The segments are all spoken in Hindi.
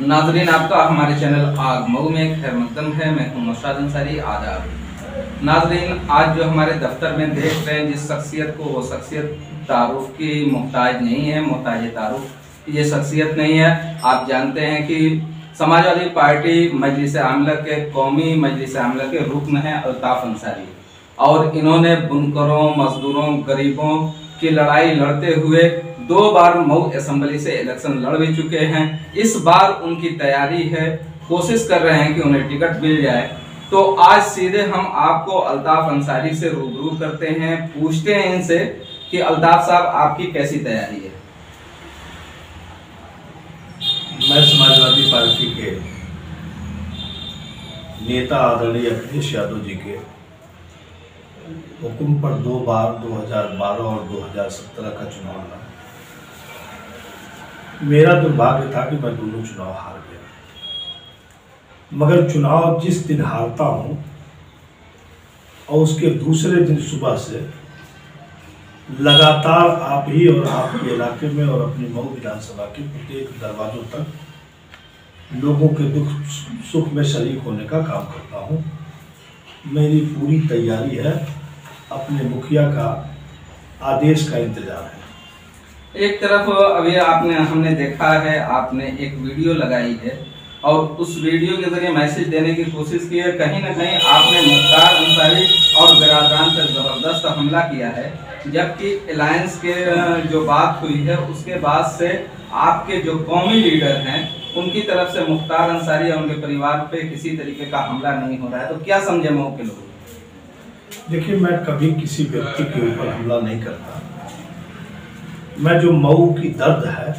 नाजरीन, आपका हमारे चैनल आग मऊ में खैर मकदम है। मैं हूं नौशाद अंसारी। आदाब नाजरीन, आज जो हमारे दफ्तर में देख रहे हैं जिस शख्सियत को, वो शख्सियत तारुफ की मोहताज नहीं है, मोहताज तारुफ ये शख्सियत नहीं है। आप जानते हैं कि समाजवादी पार्टी मजलिस आमला के कौमी मजलिस आमला के रुकन हैं अल्ताफ अंसारी, और इन्होंने बुनकरों, मजदूरों, गरीबों की लड़ाई लड़ते हुए 2 बार मऊ असेंबली से इलेक्शन लड़ भी चुके हैं। इस बार उनकी तैयारी है, कोशिश कर रहे हैं कि उन्हें टिकट मिल जाए। तो आज सीधे हम आपको अल्ताफ अंसारी से रूबरू करते हैं, पूछते हैं इनसे कि अल्ताफ साहब, आपकी कैसी तैयारी है? मैं समाजवादी पार्टी के नेता आदरणीय अखिलेश यादव जी के हुक्म पर 2 बार 2012 और 2017 का चुनाव लड़ा। मेरा दुर्भाग्य था कि मैं दोनों चुनाव हार गया, मगर चुनाव जिस दिन हारता हूं और उसके दूसरे दिन सुबह से लगातार आप ही और आपके इलाके में और अपनी मऊ विधानसभा के प्रत्येक दरवाजों तक लोगों के दुख सुख में शरीक होने का काम करता हूं। मेरी पूरी तैयारी है, अपने मुखिया का आदेश का इंतजार है। एक तरफ अभी हमने देखा है, आपने एक वीडियो लगाई है और उस वीडियो के जरिए मैसेज देने की कोशिश की है। कहीं ना कहीं आपने मुख्तार अंसारी और बिरादरान पर जबरदस्त हमला किया है, जबकि अलायंस के जो बात हुई है उसके बाद से आपके जो कौमी लीडर हैं उनकी तरफ से मुख्तार अंसारी और उनके परिवार पे किसी तरीके का हमला नहीं हो रहा है। तो क्या समझे मऊ के लोग? देखिए, मैं कभी किसी व्यक्ति के ऊपर हमला नहीं करता। मैं जो मऊ की दर्द है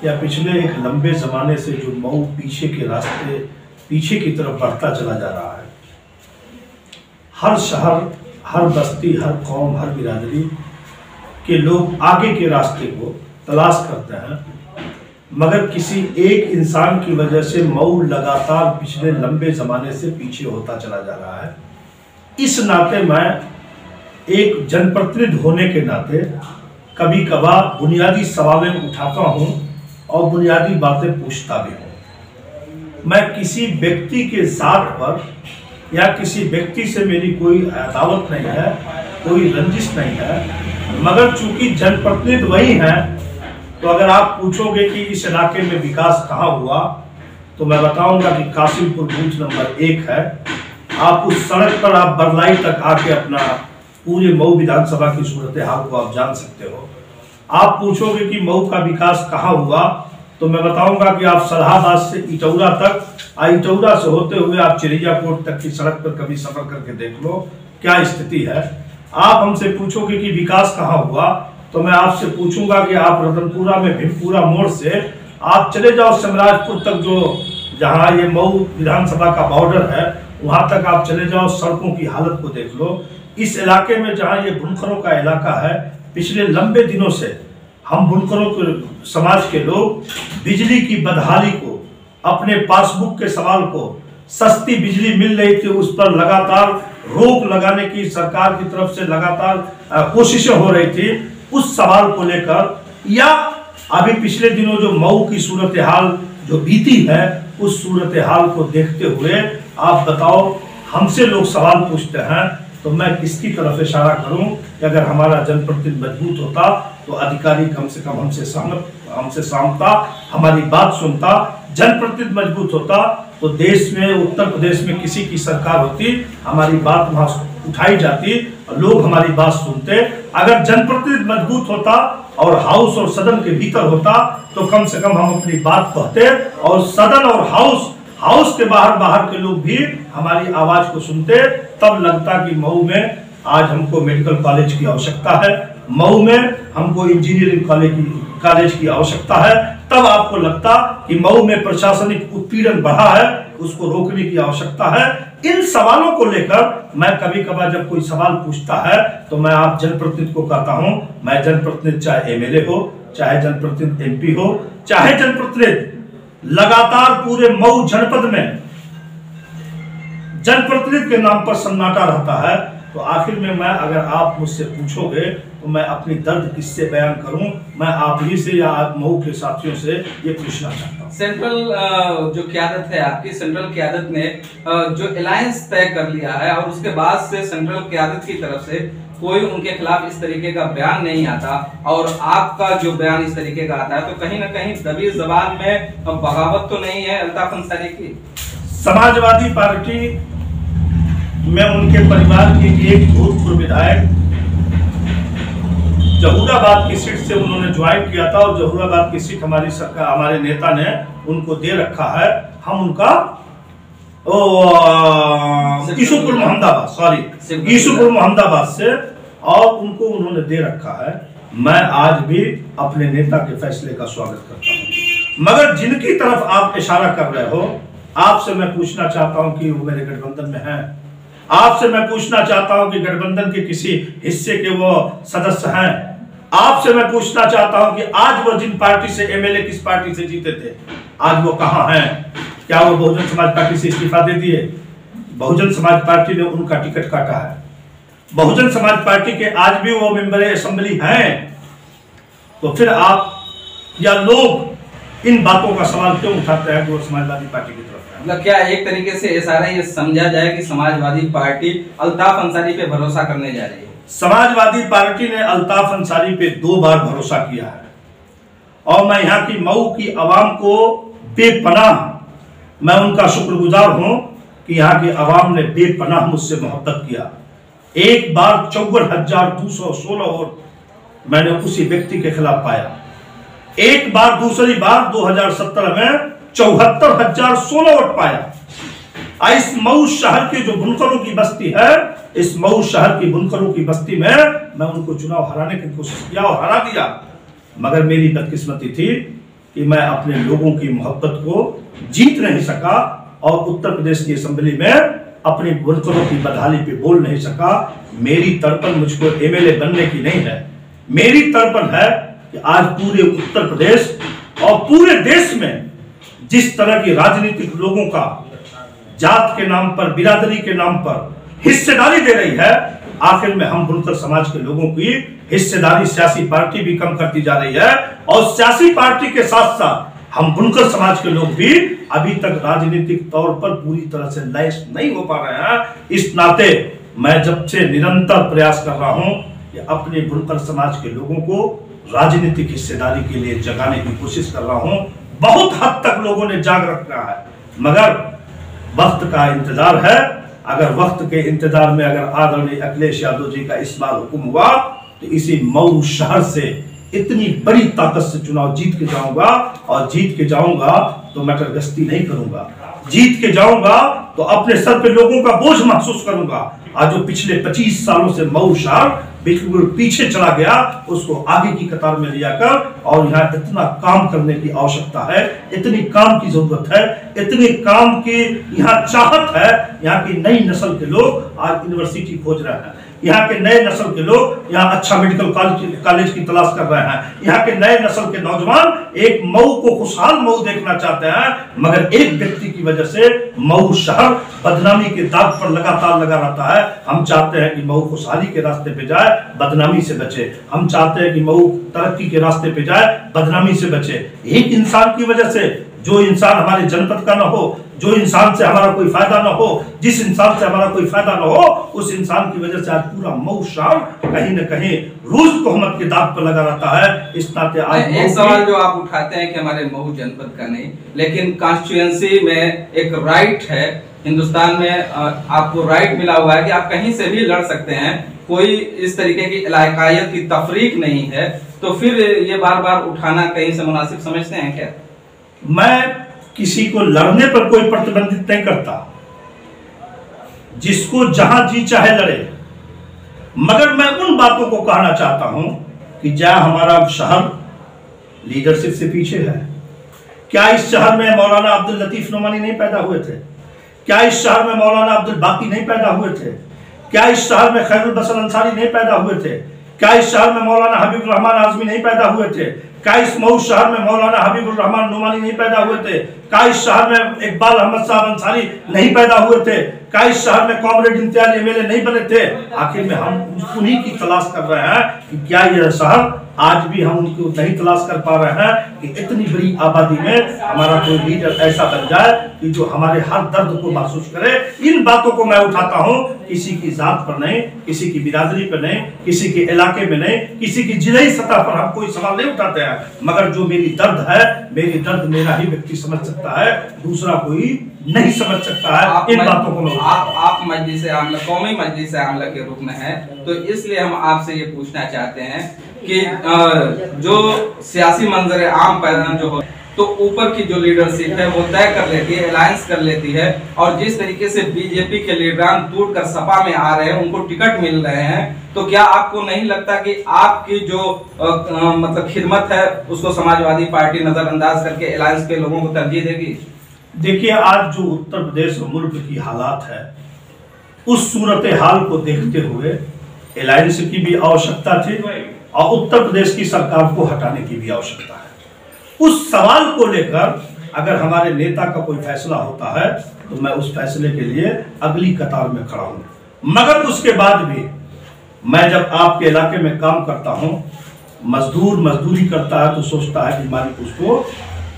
या पिछले एक लंबे ज़माने से जो मऊ पीछे के रास्ते पीछे की तरफ बढ़ता चला जा रहा है, हर शहर, हर बस्ती, हर कौम, हर बिरादरी के लोग आगे के रास्ते को तलाश करते हैं, मगर किसी एक इंसान की वजह से मऊ लगातार पिछले लंबे ज़माने से पीछे होता चला जा रहा है। इस नाते मैं एक जनप्रतिनिधि होने के नाते कभी कभार बुनियादी सवालें उठाता हूं और बुनियादी बातें पूछता भी हूं। मैं किसी व्यक्ति के जात पर या किसी व्यक्ति से मेरी कोई अदावत नहीं है, कोई रंजिश नहीं है, मगर चूंकि जनप्रतिनिधि वही हैं, तो अगर आप पूछोगे कि इस इलाके में विकास कहाँ हुआ, तो मैं बताऊंगा कि कासिमपुर बूथ नंबर 1 है। आप उस सड़क पर आप बरलाई तक आके अपना पूरे मऊ विधानसभा की सूरत हाल को आप जान सकते हो। आप पूछोगे कि मऊ का विकास कहाँ हुआ, तो मैं बताऊंगा कि आप सलाहाबाद से इटौरा तक, इटौरा से होते हुए आप चिड़ियाकोट तक की सड़क पर कभी सफर करके देख लो क्या स्थिति है। आप हमसे पूछोगे कि विकास कहाँ हुआ, तो मैं आपसे पूछूंगा कि आप रतनपुरा में भीमपुरा मोड़ से आप चले जाओ समराजपुर तक, जो जहाँ ये मऊ विधानसभा का बॉर्डर है, वहाँ तक आप चले जाओ, सड़कों की हालत को देख लो। इस इलाके में जहाँ ये बुनकरों का इलाका है, पिछले लंबे दिनों से हम बुनकरों के समाज के लोग बिजली की बदहाली को, अपने पासबुक के सवाल को, सस्ती बिजली मिल रही थी उस पर लगातार रोक लगाने की सरकार की तरफ से लगातार कोशिशें हो रही थी, उस सवाल को लेकर, या अभी पिछले दिनों जो मऊ की सूरत हाल जो बीती है, उस सूरत हाल को देखते हुए आप बताओ, हमसे लोग सवाल पूछते हैं तो मैं किसकी तरफ इशारा करूं कि अगर हमारा जनप्रतिनिधि मजबूत होता तो अधिकारी कम से कम हमसे सामता, हमारी बात सुनता। जनप्रतिनिधि मजबूत होता तो देश में, उत्तर प्रदेश में किसी की सरकार होती, हमारी बात वहां उठाई जाती और लोग हमारी बात सुनते। अगर जनप्रतिनिधि मजबूत होता और हाउस और सदन के भीतर होता तो कम से कम हम अपनी बात कहते और सदन और हाउस के बाहर के लोग भी हमारी आवाज को सुनते। तब लगता कि मऊ में आज हमको मेडिकल कॉलेज की आवश्यकता है, मऊ में हमको इंजीनियरिंग कॉलेज की आवश्यकता है। तब आपको लगता कि मऊ में प्रशासनिक उत्पीड़न बढ़ा है, उसको रोकने की आवश्यकता है। इन सवालों को लेकर मैं कभी कभार जब कोई सवाल पूछता है तो मैं आप जनप्रतिनिधि को कहता हूं, मैं जनप्रतिनिधि चाहे एमएलए हो, चाहे जनप्रतिनिधि एमपी हो, चाहे जनप्रतिनिधि लगातार पूरे मऊ जनपद में जनप्रतिनिधि के नाम पर सन्नाटा रहता है, तो आखिर में मैं, अगर आप मुझसे पूछोगे तो मैं अपनी दर्द किससे बयान करूं? मैं आप ही से या आप मऊ के साथियों से ये पूछना चाहता हूं। सेंट्रल जो क़यादत है आपकी, सेंट्रल क़यादत ने जो अलायंस तय कर लिया है और उसके बाद से सेंट्रल क़यादत की तरफ से कोई उनके खिलाफ इस तरीके का बयान नहीं आता और आपका जो बयान इस तरीके का आता है, तो कहीं ना कहीं दबी जबान में बगावत तो नहीं है अल्ताफ अंसारी की? समाजवादी पार्टी में उनके परिवार के एक भूतपूर्व विधायक जहूराबाद की सीट से उन्होंने ज्वाइन किया था और जहूराबाद की सीट हमारी सरकार, हमारे नेता ने उनको दे रखा है। हम उनका ईसुपुर मोहम्मदाबाद, सॉरी ईसुपुर मोहम्मदाबाद से, और उनको उन्होंने दे रखा है। मैं आज भी अपने नेता के फैसले का स्वागत करता हूं, मगर जिनकी तरफ आप इशारा कर रहे हो, आपसे मैं पूछना चाहता हूं कि वो मेरे गठबंधन में हैं। आपसे मैं पूछना चाहता हूं कि गठबंधन के किसी हिस्से के वो सदस्य हैं। आपसे मैं पूछना चाहता हूं कि आज वो जिन पार्टी से एमएलए किस पार्टी से जीते थे, आज वो कहां हैं? क्या वो बहुजन समाज पार्टी से इस्तीफा दे दिए? बहुजन समाज पार्टी ने उनका टिकट काटा है। बहुजन समाज पार्टी के आज भी वो मेंबर असेंबली हैं। तो फिर आप या लोग इन बातों का सवाल क्यों उठाते हैं कि वो समाजवादी पार्टी की तरफ है? मतलब क्या एक तरीके से इशारा ये समझा जाए कि समाजवादी पार्टी अल्ताफ अंसारी पे भरोसा करने जा रही है? समाजवादी पार्टी ने अल्ताफ अंसारी पे 2 बार भरोसा किया है और मैं यहाँ की मऊ की आवाम को बेपनाह, मैं उनका शुक्रगुजार हूं कि यहाँ की आवाम ने बेपनाह मुझसे मोहब्बत किया। एक बार 54,216 वोट मैंने उसी व्यक्ति के खिलाफ पाया। एक बार, दूसरी बार 2017 में 74,016 वोट पाया। इस मऊ शहर के जो बुनकरों की बस्ती है, इस मऊ शहर की बुनकरों की बस्ती में मैं उनको चुनाव हराने की कोशिश किया और हरा दिया। मगर मेरी बदकिस्मती थी कि मैं अपने लोगों की मोहब्बत को जीत नहीं सका और उत्तर प्रदेश की असेंबली में अपनी बुनकरों की बदहाली पे बोल नहीं सका। मेरी तड़पन मुझको एमएलए बनने की नहीं है, मेरी तड़पन है कि आज पूरे उत्तर प्रदेश और पूरे देश में जिस तरह की राजनीतिक लोगों का जात के नाम पर, बिरादरी के नाम पर हिस्सेदारी दे रही है, आखिर में हम बुनकर समाज के लोगों की हिस्सेदारी सियासी पार्टी भी कम करती जा रही है और सियासी पार्टी के साथ साथ हम बुनकर समाज के लोग भी अभी तक राजनीतिक तौर पर पूरी तरह से लैस नहीं हो पा रहे हैं। इस नाते मैं जब से निरंतर प्रयास कर रहा हूं कि अपने बुनकर समाज के लोगों को राजनीतिक हिस्सेदारी के लिए जगाने की कोशिश कर रहा हूं। बहुत हद तक लोगों ने जाग रखा है, मगर वक्त का इंतजार है। अगर वक्त के इंतजार में अगर आदरणीय अखिलेश यादव जी का इस बार हुक्म हुआ तो इसी मऊ शहर से इतनी बड़ी ताकत से चुनाव जीत के जाऊंगा, और जीत के जाऊंगा तो मटर गश्ती नहीं करूंगा, जीत के जाऊंगा तो अपने सर पे लोगों का बोझ महसूस करूंगा। आज जो पिछले 25 सालों से मऊ शहर बिल्कुल पीछे चला गया, उसको आगे की कतार में लिया कर, और यहाँ इतना काम करने की आवश्यकता है, इतनी काम की जरूरत है, इतनी काम की यहाँ चाहत है। यहाँ की नई नस्ल के लोग आज यूनिवर्सिटी खोज रहे हैं, यहाँ के नए नस्ल के लोग यहाँ अच्छा मेडिकल कॉलेज की तलाश कर रहे हैं, यहाँ के नए नस्ल के नौजवान एक मऊ को खुशहाल मऊ देखना चाहते हैं। मगर एक व्यक्ति की वजह से मऊ शहर बदनामी के दाग पर लगातार लगा रहता है। हम चाहते हैं कि मऊ खुशहाली के रास्ते पे जाए, बदनामी से बचे। हम चाहते हैं कि मऊ तरक्की के रास्ते पे जाए, बदनामी से बचे। एक इंसान की वजह से, जो इंसान हमारे जनपद का न हो, जो इंसान से हमारा कोई फायदा न हो, जिस इंसान से हमारा कोई फायदा न हो, उस इंसान की वजह से आज पूरा मऊ शहर कहीं न कहीं रूस तोहमत के दाग पर लगा रहता है। इस नाते आज एक सवाल जो आप उठाते हैं कि हमारे मऊ जनपद का नहीं, लेकिन कॉन्स्टिट्यूएंसी में एक राइट है, हिंदुस्तान में आपको राइट मिला हुआ है कि आप कहीं से भी लड़ सकते हैं, कोई इस तरीके की इलाकायत की तफरीक नहीं है, तो फिर ये बार बार उठाना कहीं से मुनासिब समझते हैं क्या? मैं किसी को लड़ने पर कोई प्रतिबंधित नहीं करता, जिसको जहां जी चाहे लड़े। मगर मैं उन बातों को कहना चाहता हूं कि क्या हमारा शहर लीडरशिप से पीछे है? क्या इस शहर में मौलाना अब्दुल लतीफ नोमानी नहीं पैदा हुए थे? क्या इस शहर में मौलाना अब्दुल बाकी नहीं पैदा हुए थे? क्या इस शहर में खैरुल बसर अंसारी नहीं पैदा हुए थे? क्या इस शहर में मौलाना हबीबुर रहमान आजमी नहीं पैदा हुए थे? क्या इस मऊ शहर में मौलाना हबीबुर रहमान नोमानी नहीं पैदा हुए थे? क्या इस शहर में इकबाल अहमद साहब अंसारी नहीं पैदा हुए थे? क्या इस शहर में कॉमरेड इम्तियाज एमएलए नहीं बने थे? आखिर में हम उन्हीं की तलाश कर रहे हैं कि क्या यह शहर, आज भी हम उनको नहीं तलाश कर पा रहे हैं कि इतनी बड़ी आबादी में हमारा कोई लीडर ऐसा बन जाए कि जो हमारे हर दर्द को महसूस करे। इन बातों को मैं उठाता हूं, किसी की जात पर नहीं, किसी की बिरादरी पर नहीं, किसी के इलाके में नहीं, किसी की जिलाई सतह पर हम कोई सवाल नहीं उठाते हैं, मगर जो मेरी दर्द है, मेरी दर्द मेरा ही व्यक्ति समझ सकता है, दूसरा कोई नहीं समझ सकता है। इन बातों को आप मजलिस आमला, कौमी मजलिस आमला के रुकन है, तो इसलिए हम आपसे ये पूछना चाहते हैं कि जो सियासी मंजर आम पैदा जो हो, तो ऊपर की जो लीडरशिप है वो तय कर लेती है, अलायंस कर लेती है, और जिस तरीके से बीजेपी के लीडरान टूटकर सपा में आ रहे हैं, उनको टिकट मिल रहे हैं, तो क्या आपको नहीं लगता कि आपकी जो मतलब खिदमत है उसको समाजवादी पार्टी नजरअंदाज करके अलायंस के लोगों को तरजीह देगी? देखिए, आज जो उत्तर प्रदेश और मुल्क की हालात है, उस सूरत हाल को देखते हुए अलायंस की भी आवश्यकता थी और उत्तर प्रदेश की सरकार को हटाने की भी आवश्यकता है। उस सवाल को लेकर अगर हमारे नेता का कोई फैसला होता है तो मैं उस फैसले के लिए अगली कतार में खड़ा हूं। मगर उसके बाद भी मैं जब आपके इलाके में काम करता हूं, मजदूर मजदूरी करता है तो सोचता है कि मालिक उसको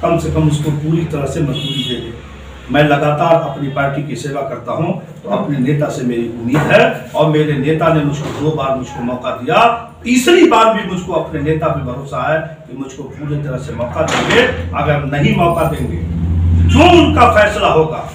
कम से कम उसको पूरी तरह से मजदूरी दे दे। मैं लगातार अपनी पार्टी की सेवा करता हूं, तो अपने नेता से मेरी उम्मीद है, और मेरे नेता ने मुझको 2 बार मुझको मौका दिया, तीसरी बार भी मुझको अपने नेता पे भरोसा है कि मुझको पूरी तरह से मौका देंगे। अगर नहीं मौका देंगे, जो उनका फैसला होगा,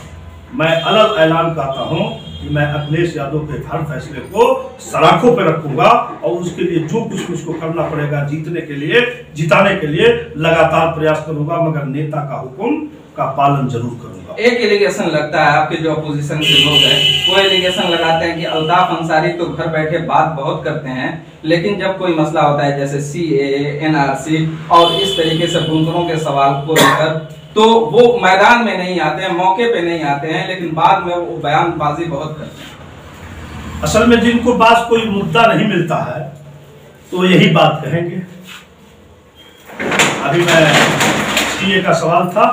मैं अलग ऐलान करता हूं कि मैं अखिलेश यादव के हर फैसले को सलाखों पर रखूंगा, और उसके लिए जो कुछ मुझको करना पड़ेगा जीतने के लिए, जिताने के लिए लगातार प्रयास करूंगा, मगर नेता का हुक्म का पालन जरूर करूंगा। एक एलिगेशन लगता है, आपके जो अपोजिशन के लोग हैं वो एलिगेशन लगाते हैं कि अल्ताफ अंसारी तो घर बैठे बात बहुत करते हैं, लेकिन जब कोई मसला होता है जैसे CAA, NRC और इस तरीके से बुनकरों के सवाल को लेकर, तो वो मैदान में नहीं आते हैं, मौके पे नहीं आते हैं, लेकिन बाद में वो बयानबाजी बहुत करते हैं। असल में जिनको पास कोई मुद्दा नहीं मिलता है तो यही बात कहेंगे। अभी मैं CA का सवाल था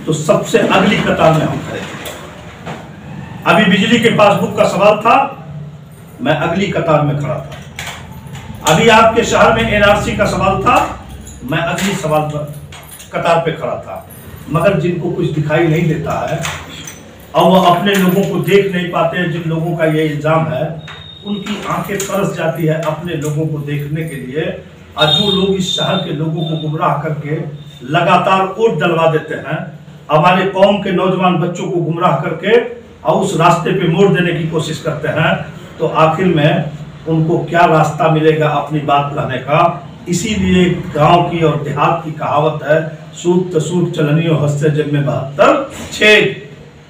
तो सबसे अगली कतार में हम खड़े थे। अभी बिजली के पासबुक का सवाल था, मैं अगली कतार में खड़ा था। अभी आपके शहर में NRC का सवाल था, मैं अगली सवाल पर कतार पे खड़ा था। मगर जिनको कुछ दिखाई नहीं देता है और वो अपने लोगों को देख नहीं पाते हैं, जिन लोगों का ये इल्जाम है, उनकी आंखें तरस जाती है अपने लोगों को देखने के लिए। और जो लोग इस शहर के लोगों को गुमराह करके लगातार वोट डलवा देते हैं, हमारे कौम के नौजवान बच्चों को गुमराह करके और उस रास्ते पे मोड़ देने की कोशिश करते हैं, तो आखिर में उनको क्या रास्ता मिलेगा अपनी बात कहने का। इसीलिए गांव की और देहात की कहावत है, सूट तसूट चलनियो हंसते जब में 72 छेद।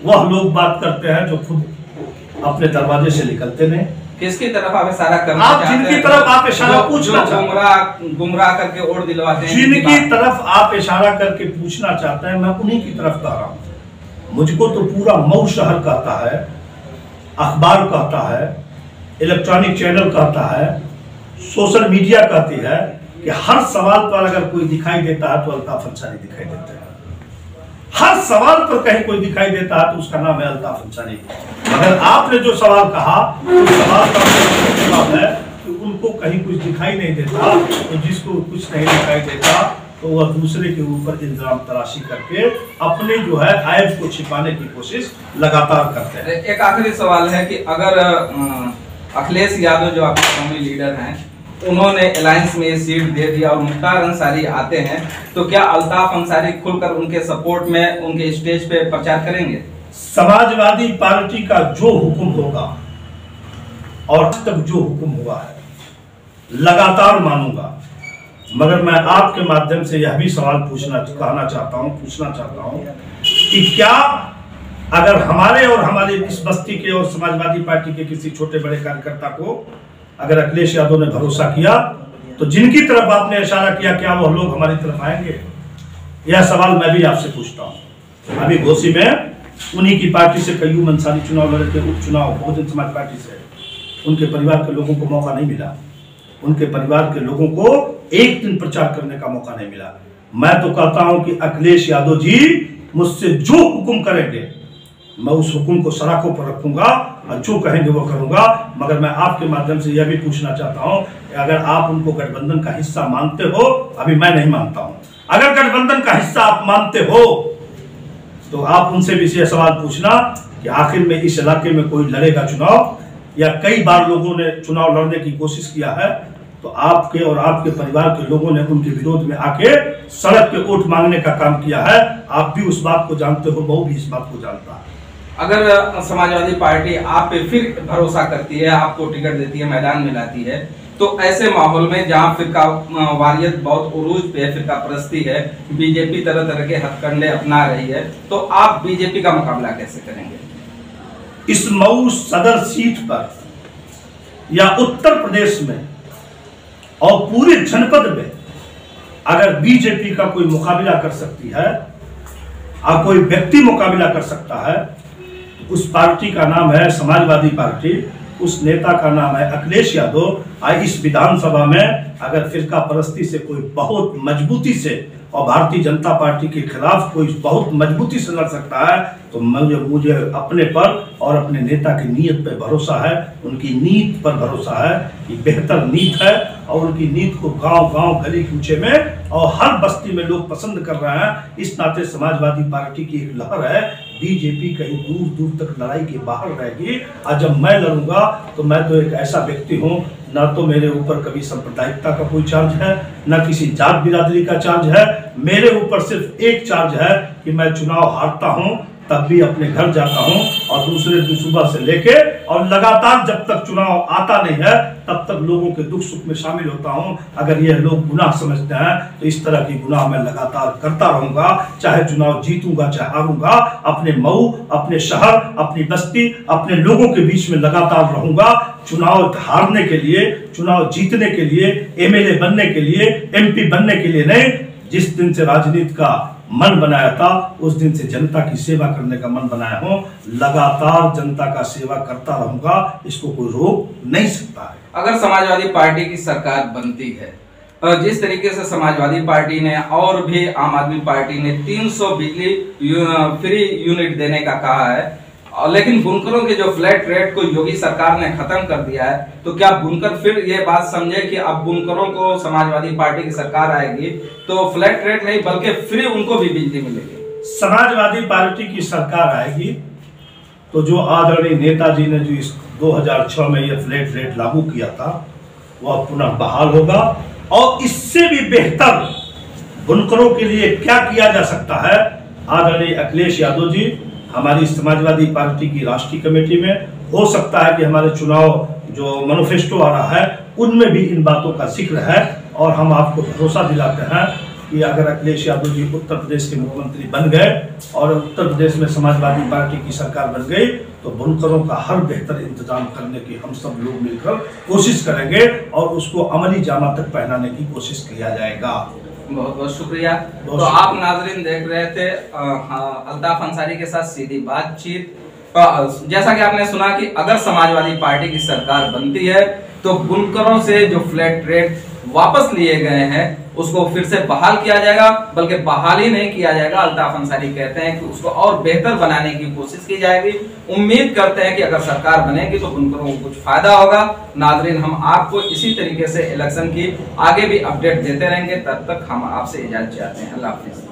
वह लोग बात करते हैं जो खुद अपने दरवाजे से निकलते नहीं। किसकी तरफ आप इशारा करना चाहते हैं? जिनकी तरफ आप इशारा पूछना चाहते हैं, गुमराह करके वोट दिलवाते हैं, जिनकी तरफ आप इशारा करके पूछना चाहते हैं, मैं उन्हीं की तरफ कह रहा हूं। मुझको तो पूरा मऊ शहर कहता है, अखबार कहता है, इलेक्ट्रॉनिक चैनल कहता है, सोशल मीडिया कहती है कि हर सवाल पर अगर कोई दिखाई देता है तो अल्ताफ अंसारी दिखाई देते हैं। हर सवाल पर कहीं कोई दिखाई देता है तो उसका नाम है अल्ताफ अंसारी। मगर आपने जो सवाल कहा, उस सवाल का जवाब है कि उनको कहीं कुछ दिखाई नहीं देता, तो जिसको कुछ नहीं दिखाई देता तो वह दूसरे के ऊपर इल्जाम तराशी करके अपने जो है ऐब को छिपाने की कोशिश लगातार करते हैं। एक आखिरी सवाल है कि अगर अखिलेश यादव जो आपके कौमी लीडर हैं, उन्होंने अलायंस में सीट दे दिया और मुख्तार अंसारी आते हैं, तो क्या अल्ताफ अंसारी खुलकर उनके सपोर्ट में उनके स्टेज पे प्रचार करेंगे? समाजवादी पार्टी का जो हुक्म होगा और अब तक जो हुक्म हुआ है लगातार मानूंगा। मगर मैं आपके माध्यम से यह भी सवाल पूछना चाहता हूं कि क्या अगर हमारे और हमारे इस बस्ती के और समाजवादी पार्टी के किसी छोटे बड़े कार्यकर्ता को अगर अखिलेश यादव ने भरोसा किया, तो जिनकी तरफ आपने इशारा किया, क्या वो लोग हमारी तरफ आएंगे? यह सवाल मैं भी आपसे पूछता हूं। अभी घोसी में उन्हीं की पार्टी से कयूम अंसारी चुनाव लड़े थे, उपचुनाव बहुजन समाज पार्टी से। उनके परिवार के लोगों को मौका नहीं मिला, उनके परिवार के लोगों को एक दिन प्रचार करने का मौका नहीं मिला। मैं तो कहता हूं कि अखिलेश यादव जी मुझसे जो हुक्म करेंगे मैं उस हुक्म को सराखों पर रखूंगा और जो कहेंगे वो करूंगा। मगर मैं आपके माध्यम से यह भी पूछना चाहता हूं कि अगर आप उनको गठबंधन का हिस्सा मानते हो, अभी मैं नहीं मानता हूं, अगर गठबंधन का हिस्सा आप मानते हो तो आप उनसे भी यह सवाल पूछना कि आखिर में इस इलाके में कोई लड़ेगा चुनाव, या कई बार लोगों ने चुनाव लड़ने की कोशिश किया है तो आपके और आपके परिवार के लोगों ने उनके विरोध में आके सड़क पे वोट मांगने का काम किया है। आप भी उस बात को जानते हो, बहु भी इस बात को जानता है। अगर समाजवादी पार्टी आप पे फिर भरोसा करती है, आपको टिकट देती है, मैदान में लाती है, तो ऐसे माहौल में जहां फिरका वारियत बहुत उरूज पे, फिरका परस्ती है, बीजेपी तरह तरह के हथकंडे अपना रही है, तो आप बीजेपी का मुकाबला कैसे करेंगे? इस मऊ सदर सीट पर या उत्तर प्रदेश में और पूरे जनपद में अगर बीजेपी का कोई मुकाबला कर सकती है और कोई व्यक्ति मुकाबला कर सकता है, उस पार्टी का नाम है समाजवादी पार्टी, उस नेता का नाम है अखिलेश यादव। इस विधानसभा में अगर फिरका परस्ती से कोई बहुत मजबूती से और भारतीय जनता पार्टी के खिलाफ कोई बहुत मजबूती से लड़ सकता है तो मुझे अपने पर और अपने नेता की नीयत पर भरोसा है, उनकी नीत पर भरोसा है कि बेहतर नीत है और उनकी नीत को गांव-गांव, गली कूचे में और हर बस्ती में लोग पसंद कर रहे हैं। इस नाते समाजवादी पार्टी की एक लहर है, बीजेपी कहीं दूर दूर तक लड़ाई के बाहर रहेगी। और जब मैं लड़ूंगा तो मैं तो एक ऐसा व्यक्ति हूँ, ना तो मेरे ऊपर कभी सांप्रदायिकता का कोई चार्ज है, ना किसी जात बिरादरी का चार्ज है। मेरे ऊपर सिर्फ एक चार्ज है कि मैं चुनाव हारता हूं तब भी अपने घर जाता हूं और दूसरे दिन सुबह से लेके और लगातार जब तक चुनाव आता नहीं है तब तक लोगों के दुख सुख में शामिल होता हूं। अगर ये लोग गुनाह समझते हैं तो इस तरह की गुनाह मैं लगातार करता रहूंगा, चाहे चुनाव जीतूंगा चाहे हारूंगा। अपने मऊ, अपने शहर, अपनी बस्ती, अपने लोगों के बीच में लगातार रहूंगा। चुनाव हारने के लिए, चुनाव जीतने के लिए, एमएलए बनने के लिए, एमपी बनने के लिए नहीं। जिस दिन से राजनीति का मन बनाया था उस दिन से जनता की सेवा करने का मन बनाया हूं। लगातार जनता का सेवा करता रहूंगा, इसको कोई रोक नहीं सकता है। अगर समाजवादी पार्टी की सरकार बनती है, जिस तरीके से समाजवादी पार्टी ने और भी आम आदमी पार्टी ने 300 बिजली फ्री यूनिट देने का कहा है, लेकिन बुनकरों के जो फ्लैट रेट को योगी सरकार ने खत्म कर दिया है, तो क्या बुनकर फिर ये बात समझे कि अब बुनकरों को समाजवादी पार्टी की सरकार आएगी तो फ्लैट रेट नहीं बल्कि फ्री उनको भी बिजली मिलेगी? समाजवादी पार्टी की सरकार आएगी तो जो आदरणीय नेताजी ने जो इस 2006 में ये फ्लैट रेट लागू किया था वह पुनः बहाल होगा। और इससे भी बेहतर बुनकरों के लिए क्या किया जा सकता है, आदरणीय अखिलेश यादव जी हमारी समाजवादी पार्टी की राष्ट्रीय कमेटी में, हो सकता है कि हमारे चुनाव जो मैनिफेस्टो आ रहा है उनमें भी इन बातों का जिक्र है। और हम आपको भरोसा दिलाते हैं कि अगर अखिलेश यादव जी उत्तर प्रदेश के मुख्यमंत्री बन गए और उत्तर प्रदेश में समाजवादी पार्टी की सरकार बन गई तो बुनकरों का हर बेहतर इंतजाम करने की हम सब लोग मिलकर कोशिश करेंगे और उसको अमली जामा तक पहनाने की कोशिश किया जाएगा। बहुत बहुत शुक्रिया। तो आप नाजरीन देख रहे थे अल्ताफ अंसारी के साथ सीधी बातचीत। जैसा कि आपने सुना कि अगर समाजवादी पार्टी की सरकार बनती है तो बुनकरों से जो फ्लैट रेट वापस लिए गए हैं उसको फिर से बहाल किया जाएगा, बल्कि बहाल ही नहीं किया जाएगा, अल्ताफ अंसारी कहते हैं कि उसको और बेहतर बनाने की कोशिश की जाएगी। उम्मीद करते हैं कि अगर सरकार बनेगी तो बुनकरों को कुछ फायदा होगा। नाजरीन, हम आपको इसी तरीके से इलेक्शन की आगे भी अपडेट देते रहेंगे। तब तक हम आपसे इजाजत चाहते हैं। अल्लाह हाफिज।